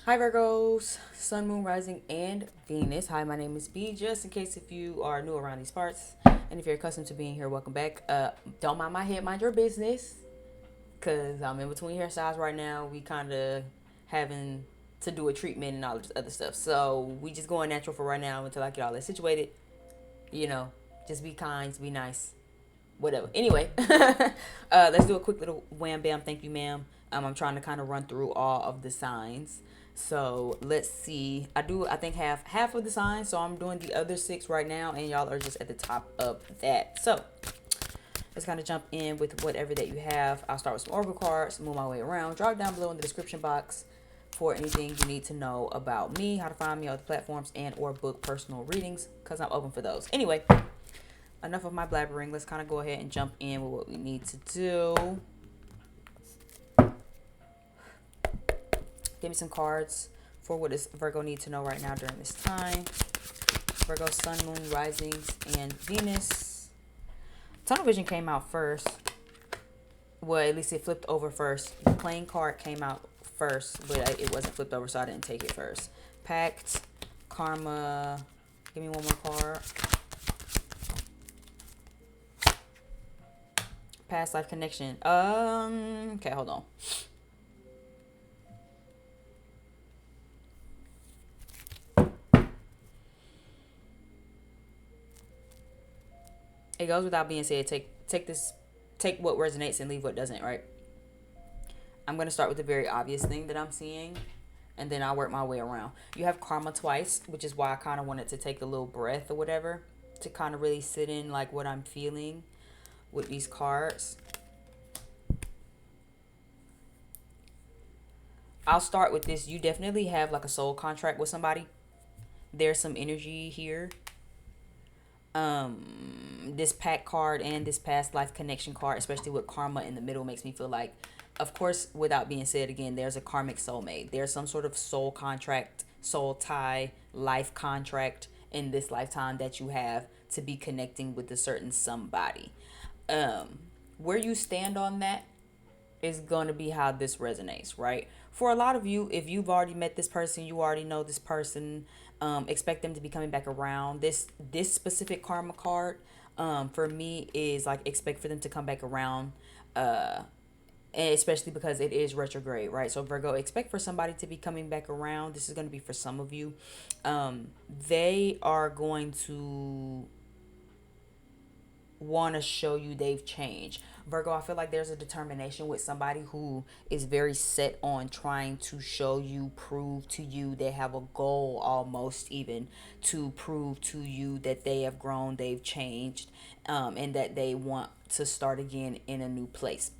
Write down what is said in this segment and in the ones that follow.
Hi Virgos, Sun, Moon, Rising, and Venus. Hi, my name is B. Just in case if you are new around these parts, and if you're accustomed to being here, welcome back. Don't mind my head, mind your business, cause I'm in between hairstyles right now. We kind of having to do a treatment and all this other stuff, so we just going natural for right now until I get all that situated. You know, just be kind, be nice, whatever. Anyway, let's do a quick little wham bam. Thank you, ma'am. I'm trying to kind of run through all of the signs. So let's see. I think half of the signs. So I'm doing the other six right now, and y'all are just at the top of that. So let's kind of jump in with whatever that you have. I'll start with some oracle cards, move my way around. Drop down below in the description box for anything you need to know about me, how to find me on other platforms, and or book personal readings, because I'm open for those. Anyway, enough of my blabbering. Let's kind of go ahead and jump in with what we need to do. Give me some cards for what does Virgo need to know right now during this time. Virgo, Sun, Moon, Risings, and Venus. Tunnel Vision came out first. Well, at least it flipped over first. The Playing card came out first, but it wasn't flipped over, so I didn't take it first. Pact, Karma. Give me one more card. Past life connection. Okay, hold on. It goes without being said. Take what resonates and leave what doesn't, right? I'm going to start with the very obvious thing that I'm seeing, and then I'll work my way around. You have karma twice, which is why I kind of wanted to take a little breath or whatever to kind of really sit in like what I'm feeling with these cards. I'll start with this. You definitely have like a soul contract with somebody. There's some energy here. This pack card and this past life connection card, especially with karma in the middle, makes me feel like, of course, without being said again, there's a karmic soulmate. There's some sort of soul contract, soul tie, life contract in this lifetime that you have to be connecting with a certain somebody. Where you stand on that is going to be how this resonates, right? For a lot of you, if you've already met this person, you already know this person, expect them to be coming back around. This specific karma card, for me, is like expect for them to come back around, and especially because it is retrograde, right? So Virgo, expect for somebody to be coming back around. This is going to be for some of you. They are going to want to show you they've changed. Virgo, I feel like there's a determination with somebody who is very set on trying to show you, prove to you, they have a goal almost even to prove to you that they have grown, they've changed, and that they want to start again in a new place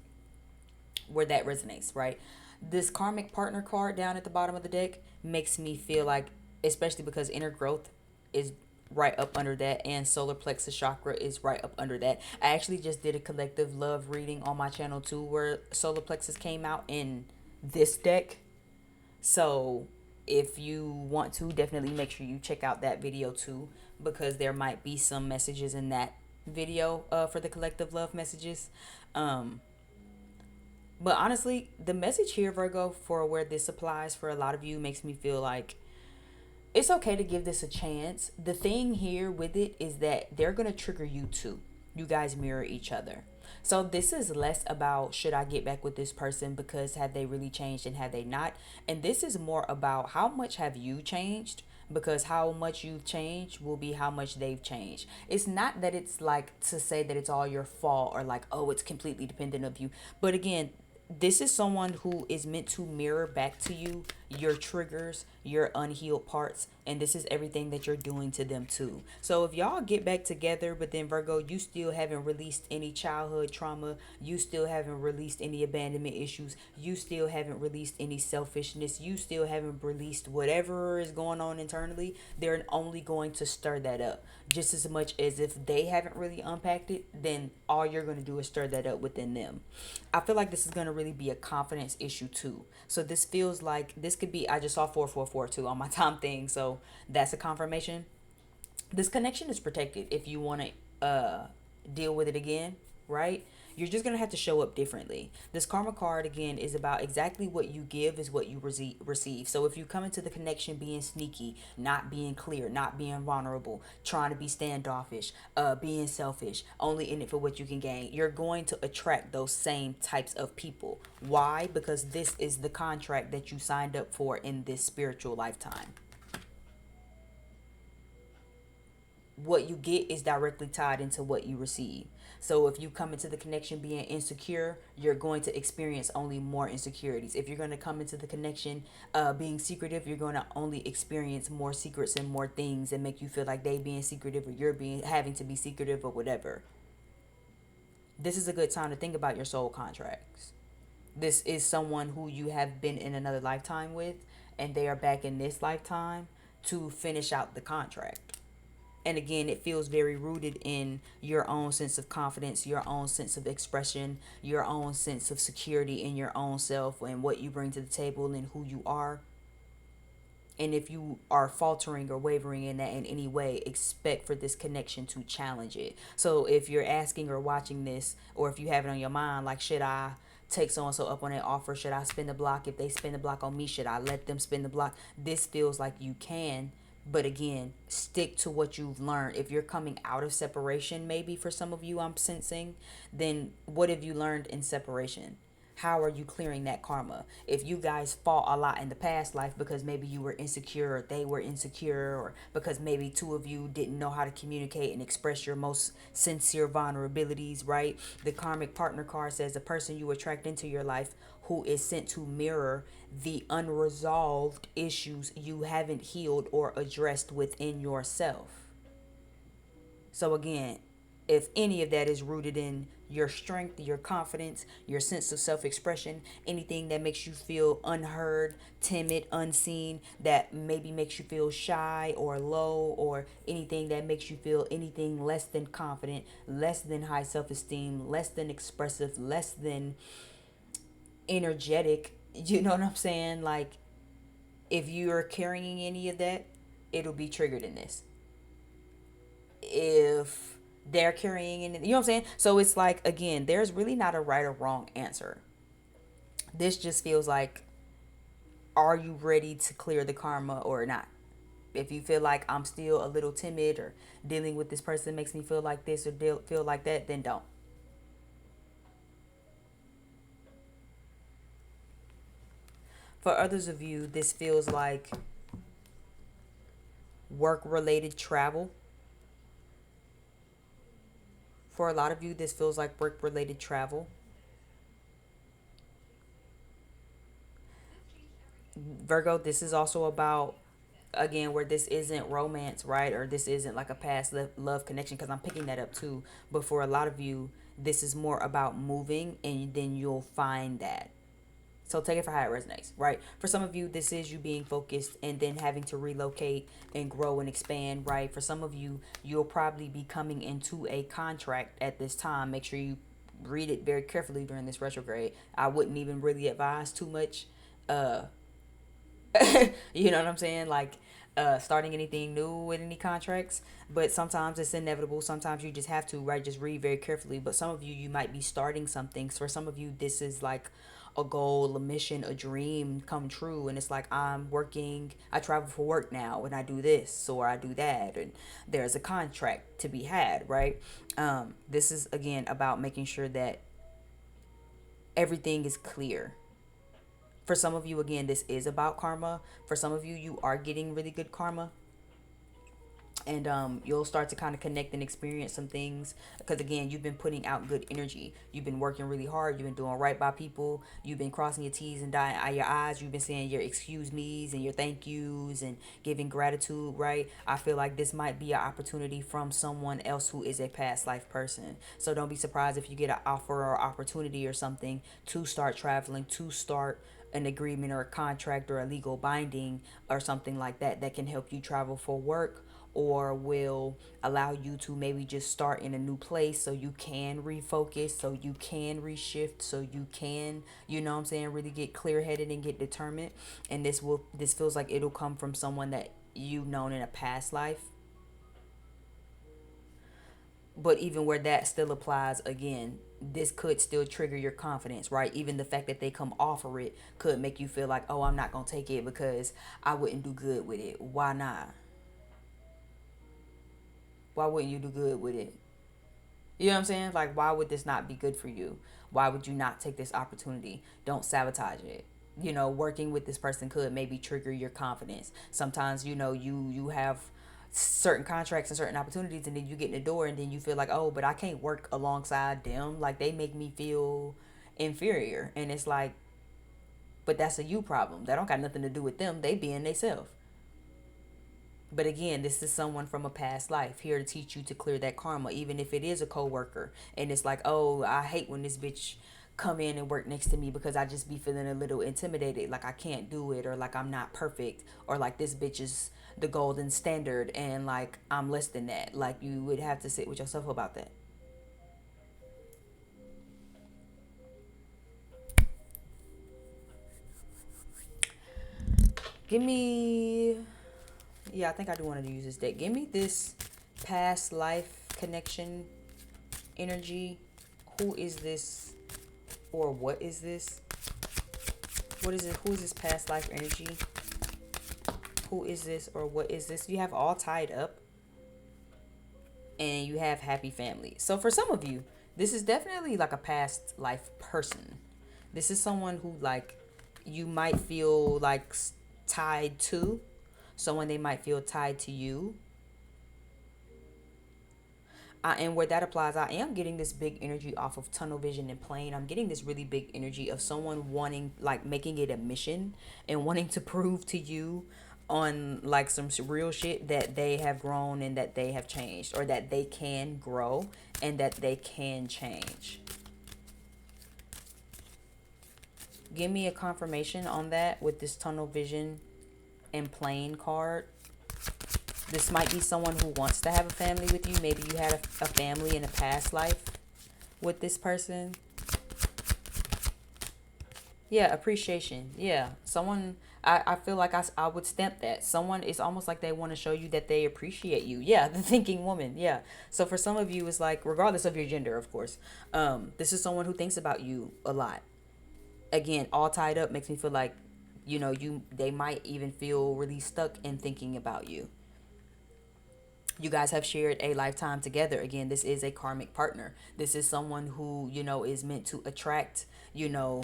where that resonates, right? This karmic partner card down at the bottom of the deck makes me feel like, especially because inner growth is right up under that, and solar plexus chakra is right up under that. I actually just did a collective love reading on my channel too, where solar plexus came out in this deck. So if you want to, definitely make sure you check out that video too, because there might be some messages in that video for the collective love messages. But honestly, the message here, Virgo, for where this applies for a lot of you, makes me feel like it's okay to give this a chance. The thing here with it is that they're going to trigger you too. You guys mirror each other. So this is less about should I get back with this person because have they really changed and have they not? And this is more about how much have you changed, because how much you've changed will be how much they've changed. It's not that it's like to say that it's all your fault or like, oh, it's completely dependent of you. But again, this is someone who is meant to mirror back to you your triggers, your unhealed parts, and this is everything that you're doing to them too. So if y'all get back together, but then Virgo, you still haven't released any childhood trauma, you still haven't released any abandonment issues, you still haven't released any selfishness, you still haven't released whatever is going on internally, they're only going to stir that up. Just as much as if they haven't really unpacked it, then all you're going to do is stir that up within them. I feel like this is going to really be a confidence issue too. So this feels like this could be, I just saw 444 too on my time thing, so that's a confirmation. This connection is protected if you want to deal with it again, right? you're just going to have to show up differently. This karma card, again, is about exactly what you give is what you receive. So if you come into the connection being sneaky, not being clear, not being vulnerable, trying to be standoffish, being selfish, only in it for what you can gain, you're going to attract those same types of people. Why? Because this is the contract that you signed up for in this spiritual lifetime. What you get is directly tied into what you receive. So if you come into the connection being insecure, you're going to experience only more insecurities. If you're going to come into the connection being secretive, you're going to only experience more secrets and more things that make you feel like they being secretive or you're being having to be secretive or whatever. This is a good time to think about your soul contracts. This is someone who you have been in another lifetime with, and they are back in this lifetime to finish out the contract. And again, it feels very rooted in your own sense of confidence, your own sense of expression, your own sense of security in your own self and what you bring to the table and who you are. And if you are faltering or wavering in that in any way, expect for this connection to challenge it. So if you're asking or watching this, or if you have it on your mind, like, should I take so and so up on that offer? Should I spin the block? If they spin the block on me, should I let them spin the block? This feels like you can. But again, stick to what you've learned. If you're coming out of separation, maybe for some of you, I'm sensing, then what have you learned in separation? How are you clearing that karma? If you guys fought a lot in the past life because maybe you were insecure or they were insecure, or because maybe two of you didn't know how to communicate and express your most sincere vulnerabilities, right? The karmic partner card says the person you attract into your life who is sent to mirror the unresolved issues you haven't healed or addressed within yourself. So again, if any of that is rooted in your strength, your confidence, your sense of self-expression, anything that makes you feel unheard, timid, unseen, that maybe makes you feel shy or low, or anything that makes you feel anything less than confident, less than high self-esteem, less than expressive, less than energetic, you know what I'm saying? Like, if you're carrying any of that, it'll be triggered in this. If they're carrying in, you know what I'm saying? So it's like, again, there's really not a right or wrong answer. This just feels like, are you ready to clear the karma or not? If you feel like I'm still a little timid, or dealing with this person makes me feel like this or feel like that, then don't. For others of you, this feels like work related travel. For a lot of you, this feels like work related travel. Virgo, this is also about, again, where this isn't romance, right? Or this isn't like a past love connection, because I'm picking that up too. But for a lot of you, this is more about moving, and then you'll find that. So take it for how it resonates, right? For some of you, this is you being focused and then having to relocate and grow and expand, right? For some of you, you'll probably be coming into a contract at this time. Make sure you read it very carefully during this retrograde. I wouldn't even really advise too much. Uh, you know what I'm saying? Like, starting anything new with any contracts. But sometimes it's inevitable. Sometimes you just have to, right? Just read very carefully. But some of you, you might be starting something. So for some of you, this is like a goal, a mission, a dream come true. And it's like, I'm working, I travel for work now, and I do this or I do that. And there's a contract to be had, right? This is, again, about making sure that everything is clear. For some of you, again, this is about karma. For some of you, you are getting really good karma. And you'll start to kind of connect and experience some things, because again, you've been putting out good energy. You've been working really hard. You've been doing right by people. You've been crossing your T's and dotting your I's. You've been saying your excuse me's and your thank yous and giving gratitude, right? I feel like this might be an opportunity from someone else who is a past life person. So don't be surprised if you get an offer or opportunity or something to start traveling, to start an agreement or a contract or a legal binding or something like that, that can help you travel for work, or will allow you to maybe just start in a new place so you can refocus, so you can reshift, so you can, you know what I'm saying, really get clear headed and get determined. And this feels like it'll come from someone that you've known in a past life. But even where that still applies, again, this could still trigger your confidence, right? Even the fact that they come offer it could make you feel like, oh, I'm not gonna take it because I wouldn't do good with it. Why not? Why wouldn't you do good with it? You know what I'm saying? Like, why would this not be good for you? Why would you not take this opportunity? Don't sabotage it. You know, working with this person could maybe trigger your confidence. Sometimes, you know, you have certain contracts and certain opportunities, and then you get in the door and then you feel like, oh, but I can't work alongside them. Like, they make me feel inferior. And it's like, but that's a you problem. That don't got nothing to do with them. They being themselves. But again, this is someone from a past life here to teach you to clear that karma, even if it is a coworker. And it's like, oh, I hate when this bitch come in and work next to me because I just be feeling a little intimidated, like I can't do it, or like I'm not perfect, or like this bitch is the golden standard and like I'm less than that. Like you would have to sit with yourself about that. Give me, yeah, I think I do want to use this deck. Give me this past life connection energy. Who is this, or what is this? What is it? Who is this past life energy? Who is this, or what is this? You have all tied up, and you have happy family. So for some of you, this is definitely like a past life person. This is someone who like you might feel like tied to. Someone they might feel tied to you. And where that applies, I am getting this big energy off of tunnel vision and plane. I'm getting this really big energy of someone wanting, like, making it a mission and wanting to prove to you on like some real shit that they have grown and that they have changed, or that they can grow and that they can change. Give me a confirmation on that with this tunnel vision and plane card. This might be someone who wants to have a family with you. Maybe you had a family in a past life with this person. Yeah, appreciation. Yeah, someone, I feel like I would stamp that. Someone is almost like they want to show you that they appreciate you. Yeah, the thinking woman. Yeah. So for some of you, it's like, regardless of your gender, of course, this is someone who thinks about you a lot. Again, all tied up makes me feel like, you know, they might even feel really stuck in thinking about you. You guys have shared a lifetime together. Again, this is a karmic partner. This is someone who, you know, is meant to attract, you know,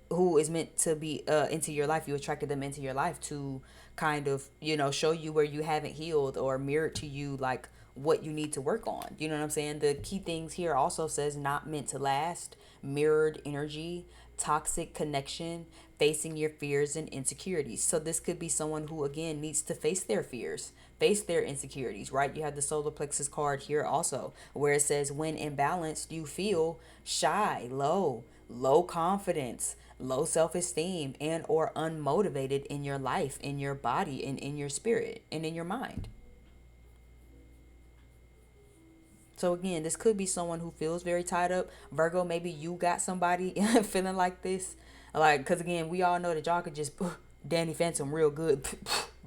who is meant to be into your life. You attracted them into your life to kind of, you know, show you where you haven't healed, or mirror to you like what you need to work on. You know what I'm saying? The key things here also says not meant to last, mirrored energy, toxic connection, facing your fears and insecurities. So this could be someone who again needs to face their fears, face their insecurities, right? You have the solar plexus card here also, where it says when imbalanced you feel shy, low confidence, low self-esteem, and or unmotivated in your life, in your body, and in your spirit, and in your mind. So again, this could be someone who feels very tied up. Virgo, maybe you got somebody feeling like this. Like, because again, we all know that y'all could just Danny Phantom real good.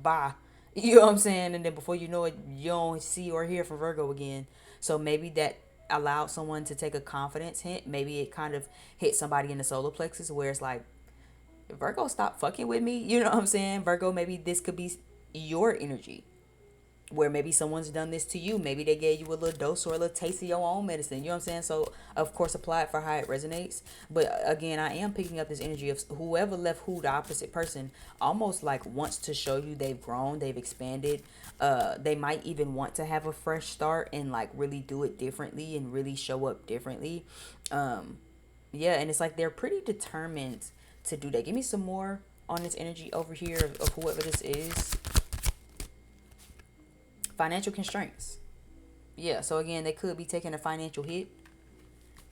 Bye. You know what I'm saying? And then before you know it, you don't see or hear from Virgo again. So maybe that allowed someone to take a confidence hint. Maybe it kind of hit somebody in the solar plexus where it's like, Virgo, stop fucking with me. You know what I'm saying? Virgo, maybe this could be your energy, where maybe someone's done this to you. Maybe they gave you a little dose or a little taste of your own medicine. You know what I'm saying? So, of course, apply it for how it resonates. But again, I am picking up this energy of whoever left who, the opposite person, almost like wants to show you they've grown, they've expanded. They might even want to have a fresh start and like really do it differently and really show up differently. Yeah, and it's like they're pretty determined to do that. Give me some more on this energy over here of whoever this is. Financial constraints. Yeah, so again, they could be taking a financial hit.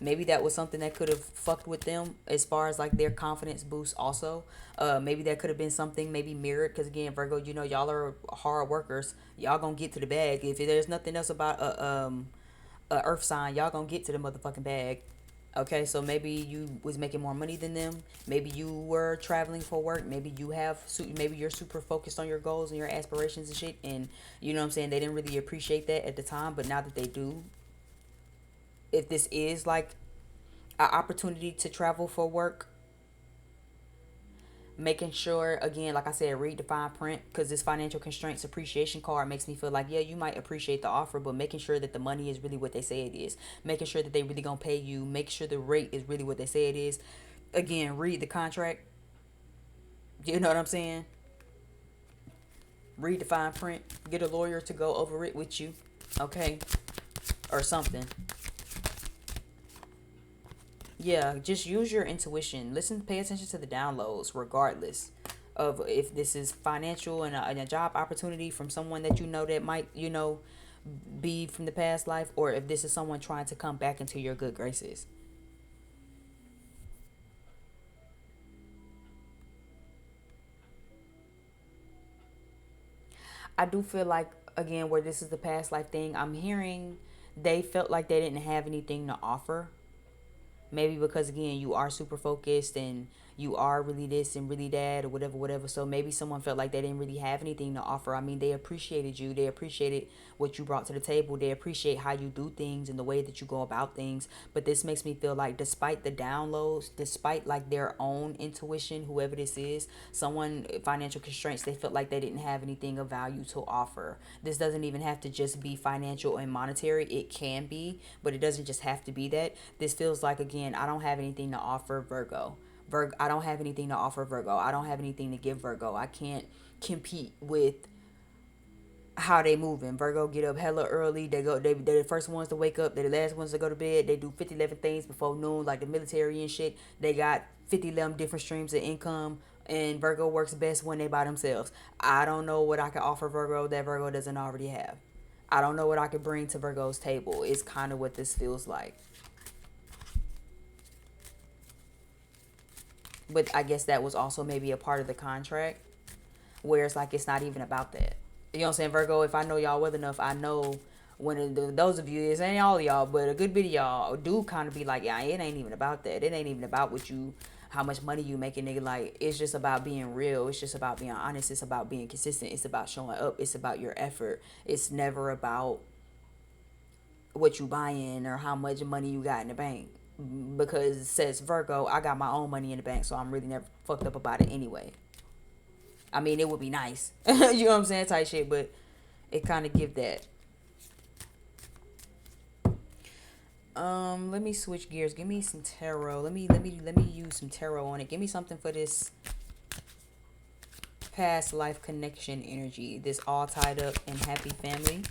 Maybe that was something that could have fucked with them as far as like their confidence boost also. Maybe that could have been something maybe mirrored, because again, Virgo, you know, y'all are hard workers. Y'all gonna get to the bag. If there's nothing else about a earth sign, y'all gonna get to the motherfucking bag. Okay, so maybe you was making more money than them. Maybe you were traveling for work. Maybe you have, maybe you're super focused on your goals and your aspirations and shit. And you know what I'm saying? They didn't really appreciate that at the time, but now that they do, if this is like an opportunity to travel for work, making sure, again, like I said, read the fine print, because this financial constraints appreciation card makes me feel like, yeah, you might appreciate the offer, but making sure that the money is really what they say it is, making sure that they really gonna pay you, make sure the rate is really what they say it is. Again, read the contract. You know what I'm saying? Read the fine print, get a lawyer to go over it with you, okay, or something. Yeah, just use your intuition. Listen, pay attention to the downloads, regardless of if this is financial and a job opportunity from someone that you know that might, be from the past life, or if this is someone trying to come back into your good graces. I do feel like, again, where this is the past life thing, I'm hearing they felt like they didn't have anything to offer. Maybe because, again, you are super focused and you are really this and really that, or whatever, whatever. So maybe someone felt like they didn't really have anything to offer. I mean, they appreciated you, they appreciated what you brought to the table, they appreciate how you do things and the way that you go about things. But this makes me feel like, despite the downloads, despite like their own intuition, whoever this is, someone, financial constraints, they felt like they didn't have anything of value to offer. This doesn't even have to just be financial and monetary. It can be, but it doesn't just have to be that. This feels like, again, I don't have anything to offer Virgo. I don't have anything to offer Virgo. I don't have anything to give Virgo. I can't compete with how they moving. Virgo get up hella early. They're the first ones to wake up. They're the last ones to go to bed. They do 50 11 things before noon, like the military and shit. They got 50 11 different streams of income. And Virgo works best when they by themselves. I don't know what I can offer Virgo that Virgo doesn't already have. I don't know what I could bring to Virgo's table. It's kind of what this feels like. But I guess that was also maybe a part of the contract, where it's like, it's not even about that. You know what I'm saying, Virgo? If I know y'all well enough, I know when those of you, it ain't all of y'all, but a good bit of y'all do kind of be like, yeah, it ain't even about that. It ain't even about what you, how much money you making, nigga. Like, it's just about being real. It's just about being honest. It's about being consistent. It's about showing up. It's about your effort. It's never about what you buying or how much money you got in the bank. Because it says Virgo, I got my own money in the bank, so I'm really never fucked up about it anyway. I mean, it would be nice, you know what I'm saying, type shit, but it kind of give that. Let me switch gears. Give me some tarot. Let me use some tarot on it. Give me something for this past life connection energy. This all tied up and happy family.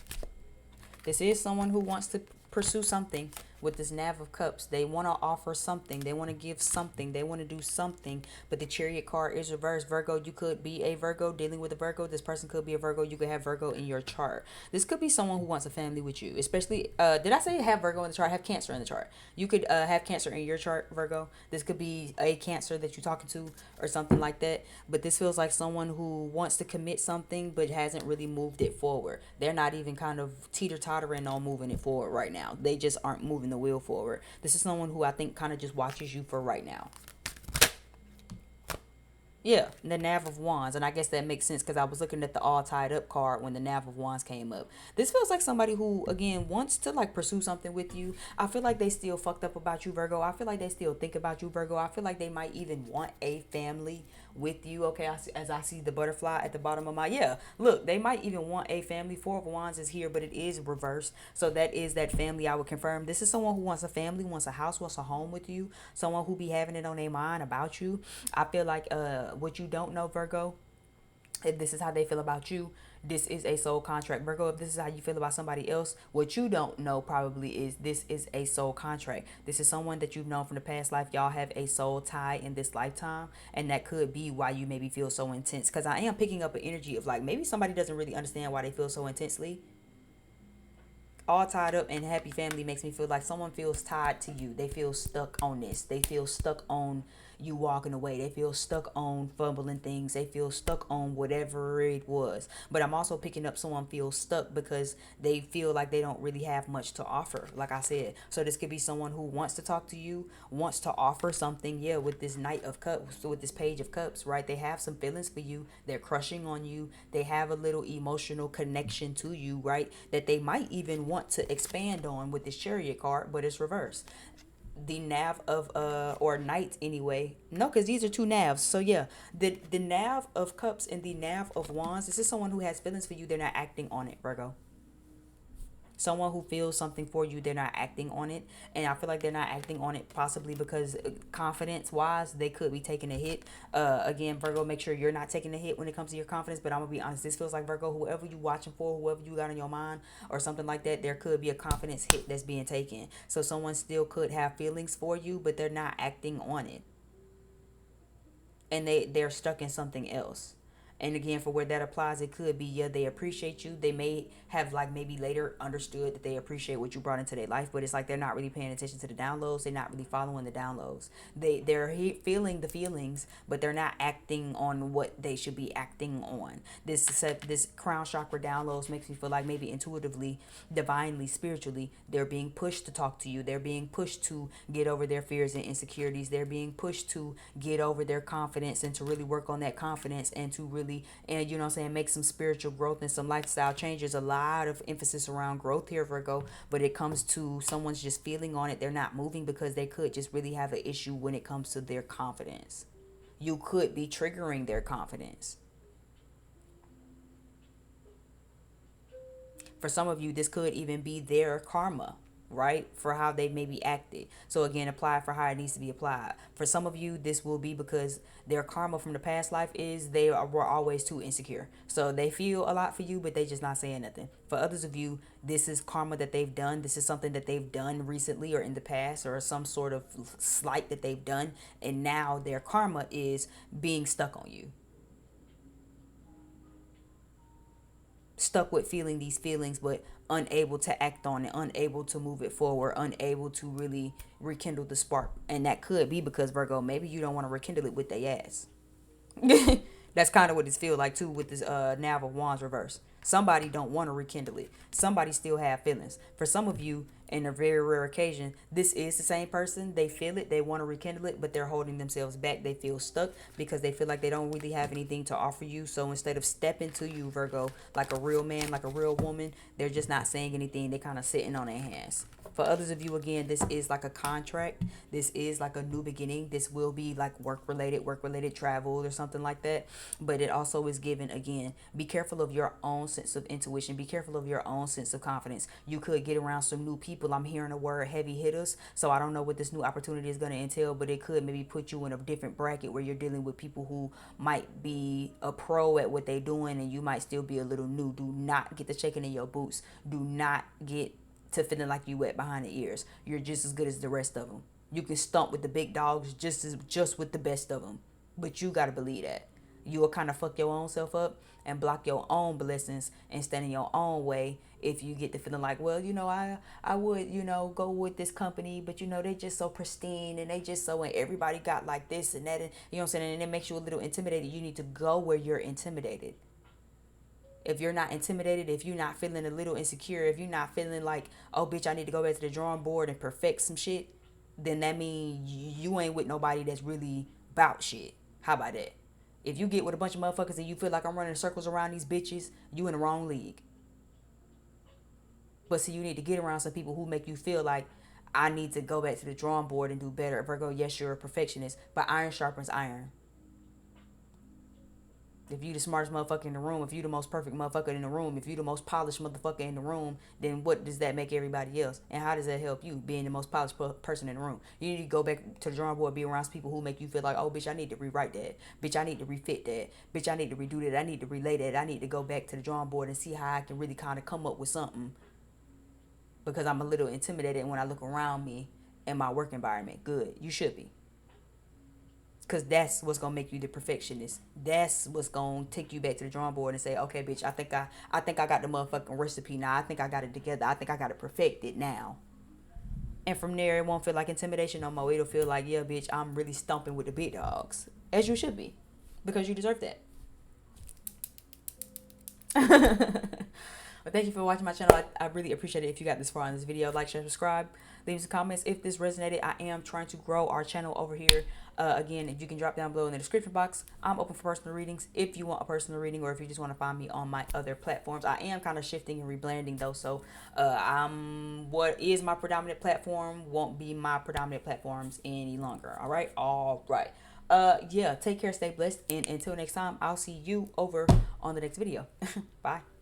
This is someone who wants to pursue something with this Nav of Cups. They want to offer something. They want to give something. They want to do something. But the Chariot card is reversed. Virgo, you could be a Virgo dealing with a Virgo. This person could be a Virgo. You could have Virgo in your chart. This could be someone who wants a family with you. Especially, did I say have Virgo in the chart? Have Cancer in the chart. You could have Cancer in your chart, Virgo. This could be a Cancer that you're talking to or something like that. But this feels like someone who wants to commit something but hasn't really moved it forward. They're not even kind of teeter-tottering on moving it forward right now. They just aren't moving the wheel forward. This is someone who I think kind of just watches you for right now. Yeah, the Nav of Wands. And I guess that makes sense because I was looking at the all tied up card when the Nav of Wands came up. This feels like somebody who, again, wants to like pursue something with you. I feel like they still fucked up about you, Virgo. I feel like they still think about you, Virgo. I feel like they might even want a family with you. Okay, as I see the butterfly at the bottom of my, yeah, look, they might even want a family. Four of Wands is here, but it is reversed. So that is that family. I would confirm this is someone who wants a family, wants a house, wants a home with you. Someone who be having it on their mind about you. I feel like what you don't know, Virgo, if this is how they feel about you, this is a soul contract. Virgo, if this is how you feel about somebody else, what you don't know probably is this is a soul contract. This is someone that you've known from the past life. Y'all have a soul tie in this lifetime, and that could be why you maybe feel so intense, because I am picking up an energy of like, maybe somebody doesn't really understand why they feel so intensely. All tied up and happy family makes me feel like someone feels tied to you. They feel stuck on this. They feel stuck on you walking away. They feel stuck on fumbling things. They feel stuck on whatever it was. But I'm also picking up someone feels stuck because they feel like they don't really have much to offer, like I said. So this could be someone who wants to talk to you, wants to offer something. Yeah, with this Knight of Cups, with this Page of Cups, right? They have some feelings for you. They're crushing on you. They have a little emotional connection to you, right? That they might even want to expand on with this Chariot card, but it's reversed. The nav of or knight anyway, no, because these are two navs. So yeah, the nav of cups and the nav of wands, this is someone who has feelings for you. They're not acting on it, Virgo. Someone who feels something for you, they're not acting on it. And I feel like they're not acting on it possibly because confidence wise they could be taking a hit. Again, Virgo, make sure you're not taking a hit when it comes to your confidence. But I'm gonna be honest, this feels like, Virgo, whoever you watching for, whoever you got in your mind or something like that, there could be a confidence hit that's being taken. So someone still could have feelings for you, but they're not acting on it, and they're stuck in something else. And again, for where that applies, it could be, yeah, they appreciate you. They may have like maybe later understood that they appreciate what you brought into their life, but it's like they're not really paying attention to the downloads. They're not really following the downloads. They're feeling the feelings, but they're not acting on what they should be acting on. This crown chakra downloads makes me feel like maybe intuitively, divinely, spiritually, they're being pushed to talk to you. They're being pushed to get over their fears and insecurities. They're being pushed to get over their confidence and to really work on that confidence and to really, and you know what I'm saying, make some spiritual growth and some lifestyle changes. A lot of emphasis around growth here, Virgo, but it comes to someone's just feeling on it. They're not moving because they could just really have an issue when it comes to their confidence. You could be triggering their confidence. For some of you, this could even be their karma, right? For how they maybe acted. So again, apply for how it needs to be applied. For some of you, this will be because their karma from the past life is were always too insecure. So they feel a lot for you, but they just not saying nothing. For others of you, this is karma that they've done. This is something that they've done recently or in the past, or some sort of slight that they've done. And now their karma is being stuck on you. Stuck with feeling these feelings but unable to act on it, unable to move it forward, unable to really rekindle the spark. And that could be because, Virgo, maybe you don't want to rekindle it with their ass. That's kind of what it feels like too with this nav of wands reverse. Somebody don't want to rekindle it. Somebody still have feelings. For some of you, in a very rare occasion, this is the same person. They feel it, they want to rekindle it, but they're holding themselves back. They feel stuck because they feel like they don't really have anything to offer you. So instead of stepping to you, Virgo, like a real man, like a real woman, they're just not saying anything. They're kind of sitting on their hands. For others of you, again, this is like a contract. This is like a new beginning. This will be like work related travel or something like that. But it also is given, again, be careful of your own sense of intuition. Be careful of your own sense of confidence. You could get around some new people. I'm hearing a word, heavy hitters. So I don't know what this new opportunity is going to entail, but it could maybe put you in a different bracket where you're dealing with people who might be a pro at what they're doing and you might still be a little new. Do not get the shaking in your boots. Do not get to feeling like you wet behind the ears. You're just as good as the rest of them. You can stomp with the big dogs just with the best of them. But you got to believe that. You will kind of fuck your own self up and block your own blessings and stand in your own way if you get the feeling like, well, I would, go with this company, but they just so pristine and they just so, and everybody got like this and that, and you know what I'm saying, and it makes you a little intimidated. You need to go where you're intimidated. If you're not intimidated, if you're not feeling a little insecure, if you're not feeling like, oh, bitch, I need to go back to the drawing board and perfect some shit, then that means you ain't with nobody that's really about shit. How about that? If you get with a bunch of motherfuckers and you feel like I'm running circles around these bitches, you in the wrong league. But see, you need to get around some people who make you feel like I need to go back to the drawing board and do better. Virgo, yes, you're a perfectionist, but iron sharpens iron. If you the smartest motherfucker in the room, if you the most perfect motherfucker in the room, if you the most polished motherfucker in the room, then what does that make everybody else? And how does that help you being the most polished person in the room? You need to go back to the drawing board, be around people who make you feel like, oh, bitch, I need to rewrite that. Bitch, I need to refit that. Bitch, I need to redo that. I need to relay that. I need to go back to the drawing board and see how I can really kind of come up with something, because I'm a little intimidated when I look around me in my work environment. Good. You should be. Because that's what's gonna make you the perfectionist. That's what's gonna take you back to the drawing board and say, okay, bitch, I think I got the motherfucking recipe now. I think I got it together. I think I got it perfected now. And from there, it won't feel like intimidation no more. It'll feel like, yeah, bitch, I'm really stomping with the big dogs. As you should be. Because you deserve that. But thank you for watching my channel. I really appreciate it if you got this far in this video. Like, share, subscribe. Leave some comments if this resonated. I am trying to grow our channel over here. Again, if you can drop down below in the description box, I'm open for personal readings if you want a personal reading, or if you just want to find me on my other platforms. I am kind of shifting and rebranding though, so what is my predominant platform won't be my predominant platforms any longer. All right. Yeah, take care, stay blessed, and until next time, I'll see you over on the next video. Bye.